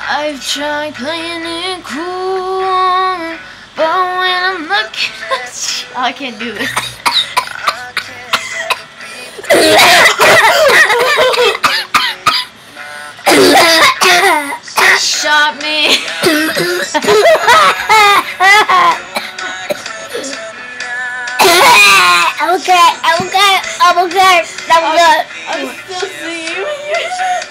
I've tried playing it cool, but when I'm looking at you, I can't do this. She shot me. I'm okay. I'm good. I'm still seeing you.